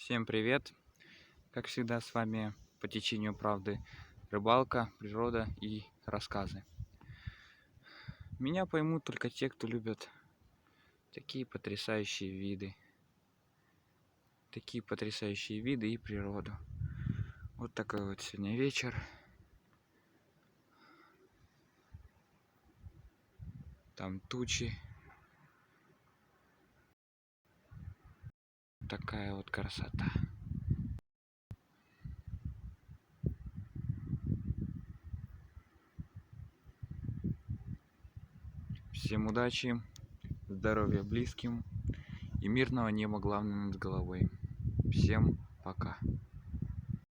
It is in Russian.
Всем привет! Как всегда с вами по течению правды рыбалка, природа и рассказы. Меня поймут только те, кто любят такие потрясающие виды и природу. Вот такой вот сегодня вечер. Там тучи. Такая вот красота. Всем удачи, здоровья близким и мирного неба, главное, над головой. Всем пока.